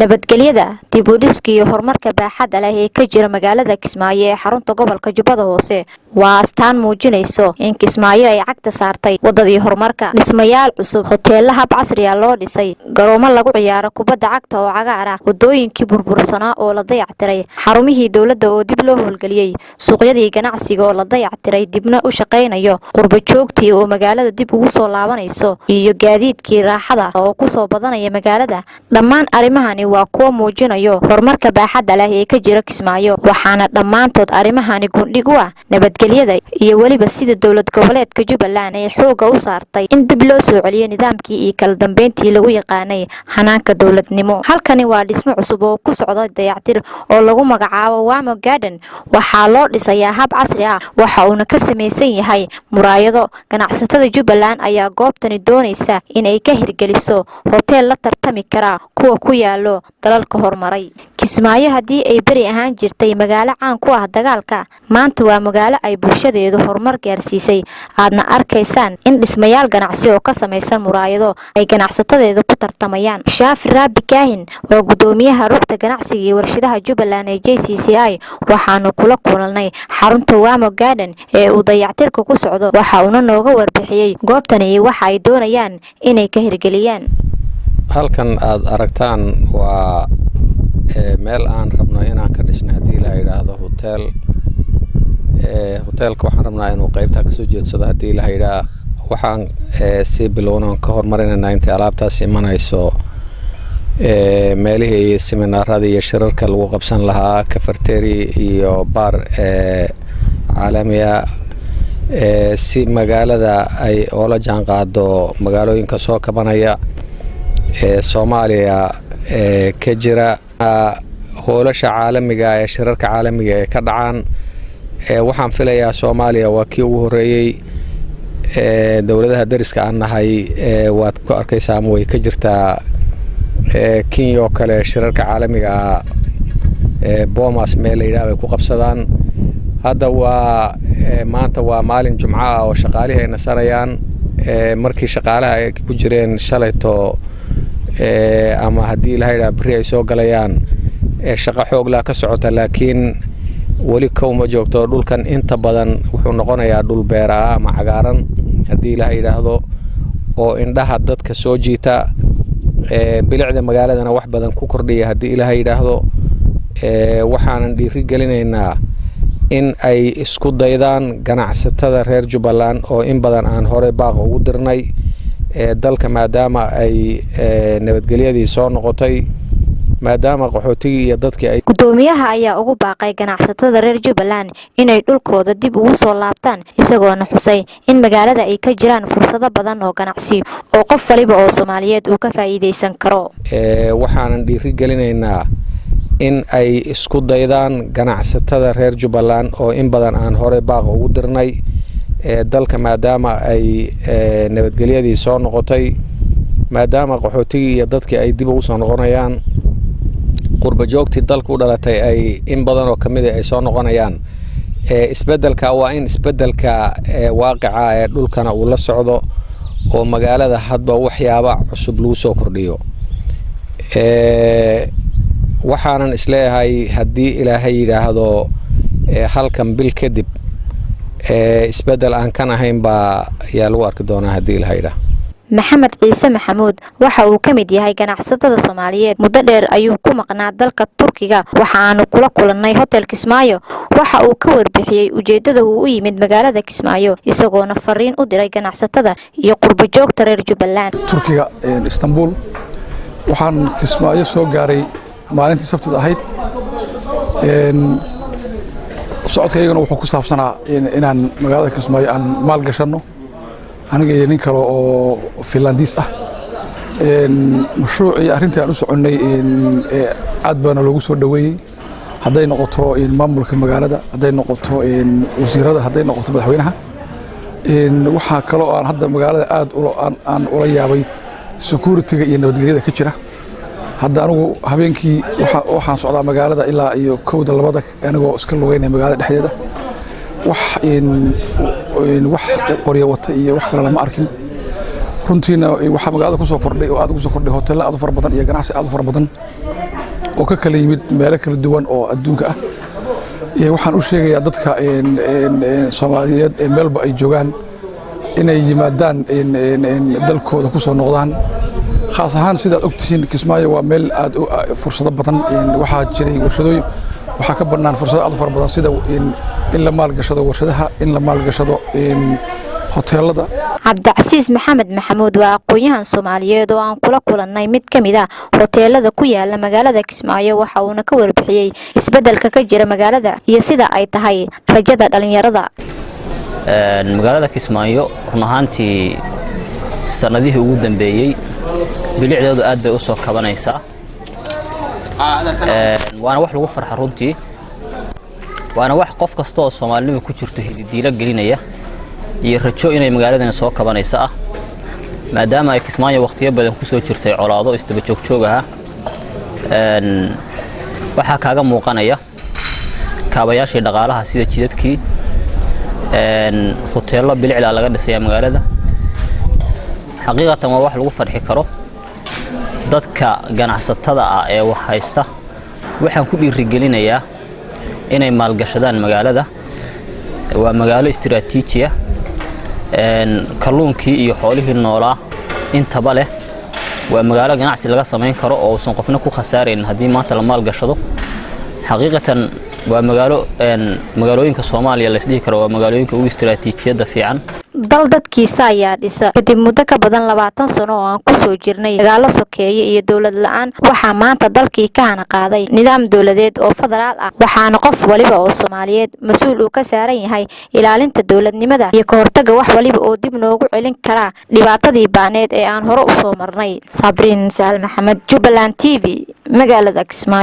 nabadgelyada dib u dhiska iyo horumarka baaxadda leh ee ka jira magaalada Kismaayo ee xarunta gobolka Jubbada Hoose waa astaan muujinayso in Kismaayo ay cagta saartay wadadii horumarka. Dhismayaal cusub, hoteelo hab casri ah loo dhisay, garoomo lagu ciyaaro kubadda cagta oo cagaar ah, wadooyinkii burbursanaa oo la dayactiray, xarumihii dawladda oo dib loo howlgeliyay, suuqyadii ganacsiga oo la dayactiray dibna u shaqaynayo, qurbo joogtii oo magaalada dib ugu soo laabanayso, iyo gaadiidkii raaxada oo ku soo badanaya magaalada. Dhammaan arrimahani waa kuwa muujinayo horumarka baaxadda leh ee ka jira Kismaayo, waxaana dhammaantood arrimahani gundhig u ah nabadgelyada iyo waliba sida dowlad goboleedka Jubbaland ay xooga u saartay in dib loo soo celiyo nidaamkii iyo kala dambeyntii lagu yaqaanay hanaanka dowladnimo. Halkani waa dhismo cusub oo ku socda dayactir oo lagu magacaabo Wamo Garden. Waxaa loo dhisayaa hab casri ah, waxa uuna ka samaysan yahay muraayado. Ganacsatada Jubbaland ayaa goobtani doonaysa in ay ka hirgeliso hotel la tartami kara kuwa ku yaalo dalalka horumaray. Kismaayo haddii ay bari ahaan jirtay magaalo caan ku ah dagaalka, maanta waa magaalo ay bulshadeedu horumar gaarsiisay. Aadna arkaysaan in dhismayaal ganacsi oo ka samaysan muraayado ay ganacsatadeedu ku tartamayaan. Shaafi Raabi Kaahin waa gudoomiyaha rugta ganacsiga iyo warshadaha Jubbaland ee JCCI, waxaanu kula kulanay xarunta Wamo Garden ee uu dayactirka ku socdo. Waxa uu nooga warbixiyay goobtani iyo waxa ay doonayaan inay ka hirgeliyaan. halkan aad aragtaan waa meel aan rabno inaan ka dhisno hadii la yiraahdo hotelka waxaan rabnaa inuu qaybta ka soo jeedsado hadii la yiraahdo waxaan si bilowno ka hormarinayna inta alaabtaas imanayso meelihii seminaarada iyo shirarka lagu qabsan lahaa cafeteria iyo bar caalamiya si magaalada ay oola jaan qaado magaalooyinka soo kabanaya Soomaaliya ka jira hoolasha caalamiga ee shirarka caalamiga ee ka dhacaan. Waxaan filayaa Soomaaliya waa kii ugu horeeyay dawladaha dariska aan nahay waad ku arkaysaa ama way ka jirtaa Kenya oo kale shirarka caalamiga Bomas meel la yiraahdo ku qabsadaan. Hadda waa maanta waa maalin Jumco ah oo shaqaalaha ay nasanayaan markii shaqaalaha ay ku jireen shalayto ama hadii la yiraahdo bari ay soo galayaan shaqo xoog la ka socota laakiin wali kawma joogto dhulkan inta badan wuxuu noqonayaa dhul beera ama cagaaran hadii la yiraahdo oo indhaha dadka soo jiita bilicda magaaladana wax badan ku kordhiya hadii la yiraahdo waxaan dhiiri gelinaynaa in ay isku daydaan ganacsatada reer Jubbaland oo in badan aan hore baaq ugu dirnay dalka maadaama ay nabadgelyadii soo noqotay maadaama qaxootiga iyo dadkii ay gudoomiyaha ayaa ugu baaqay ganacsatada reer Jubbaland inay dhulkooda dib ugu soo laabtaan isagoo xusay in magaalada ay ka jiraan fursado badan oo ganacsi oo qof waliba oo Soomaaliyeed uu ka faa'iideysan karo. waxaan dhiiri gelinaynaa in ay isku daydaan ganacsatada reer Jubbaland oo in badan aan hore baaq ugu dirnay dalka maadaama ay nabadgelyadii soo noqotay maadaama qaxootiga iyo dadkii ay dib ugu soo noqonayaan qurbo joogtii dalku dhalatay ay in badan oo kamid ah ay soo noqonayaan isbedelka waa in isbedelka waaqica ee dhulkana uu la socdo oo magaalada hadba waxyaabo cusub lagu soo kordhiyo. waxaanan isleeyahay hadii Ilaahay yiraahdo halkan bil kadib isbedel aan kan ahayn ba yaa lagu arki doonaa hadii Ilaahay yiraahdo. Maxamed Ciise Maxamuud waxa uu kamid yahay ganacsatada Soomaaliyeed muddo dheer ayuu ku maqnaa dalka Turkiga waxaanu kula kulanay hotel Kismaayo. Waxa uu ka warbixiyay ujeedada uu u yimid magaalada Kismaayo isagoo fariin u diray ganacsatada iyo qurbo joogta reer Jubbaland. Turkiga Istanbul waxaan Kismaayo soo gaaray maalintii Sabtida ahayd socodkaygana wuxuu ku saabsanaa inaan magaalada Kismaayo aan maal gashano aniga iyo nin kale oo Finlandiis ah mashruucii arrintii aan u soconay aad baan loogu soo dhaweeyay haday noqoto maamulka magaalada haday noqoto wasiirada haday noqoto madaxweynaha waxa kale oo aan hadda magaalada aad aan ula yaabay security-ga iyo nabadgelyada ka jira. hadda anigu habeenkii waxaan socdaa magaalada ilaa iyo 2-2 anigoo iska lugeynay magaalada dhexdeeda wax qoriyo wata iyo wax kale lama arkin runtiina waxa magaalada ku soo kordhay oo aad ugu soo kordhay hotel aad u far badan iyo ganacsi aad u far badan oo ka kala yimid meelo kala duwan oo adduunka ah waxaan u sheegayaa dadka Soomaaliyeed ee meelba ay joogaan inay yimaadaan dalkooda ku soo noqdaan khaas ahaan sidaad ogtihiin Kismaayo waa meel aad fursado badan waxaa jiray warshadooyin waxaa ka bannaan fursado aad far badan sida in la maalgashado warshadaha in la maalgashado hoteelada Cabdicasiis Maxamed Maxamuud waa aqoonyahan Soomaaliyeed oo aan kula kulannay mid kamid ah hoteelada ku yaala magaalada Kismaayo waxa uu ka warbixiyay isbeddelka ka jira magaalada iyo sida ay tahay rajada dhalinyarada magaalada Kismaayo run ahaantii sanadihii ugu dambeeyay bilicdeedu aad bay u soo kabanaysaa waana wax lagu farxo runtii waana wax qof kasta oo Soomaaliyeed ku jirto hididiila gelinaya iyo rajo inay magaaladana soo kabanaysa maadaama ay Kismaayo waqtiyo badan ku soo jirtay colaado isdaba joog ah waxa kaaga muuqanaya kaabayaashii dhaqaalaha sida jidadkii hoteelo bilicda laga dhisay magaalada xaqiiqatan waa wax lagu farxi karo dadka ganacsatada ah ee wax haysta waxaan ku dhiirigelinayaa inay maalgashadaan magaalada waa magaalo istiraatiiji ah kalluunkii iyo xoolihii noolaa intaba leh waa magaalo ganacsi laga sameyn karo oo uusan qofna ku khasaareen haddii maanta la maalgashado xaqiiqatan waa magaalooyinka Soomaaliya la isdhihi karo waa magaalooyinka ugu istiraatiijiyada fiican dal dadkiisa ayaa dhisa kadib muddo ka badan 20 sano oo aan ku soo jirnay dagaalo sokeeye iyo dawlad la'aan waxaa maanta dalkii ka hana qaaday nidaam dawladeed oo federaal ah waxaana qof waliba oo Soomaaliyeed mas'uul uu ka saaran yahay ilaalinta dawladnimada iyo ka hortagga wax waliba oo dib noogu celin kara dhibaatadii baaneed ee aan hore u soo marnay Sabriin Saal Maxamed Jubaland TV magaalada Kismaayo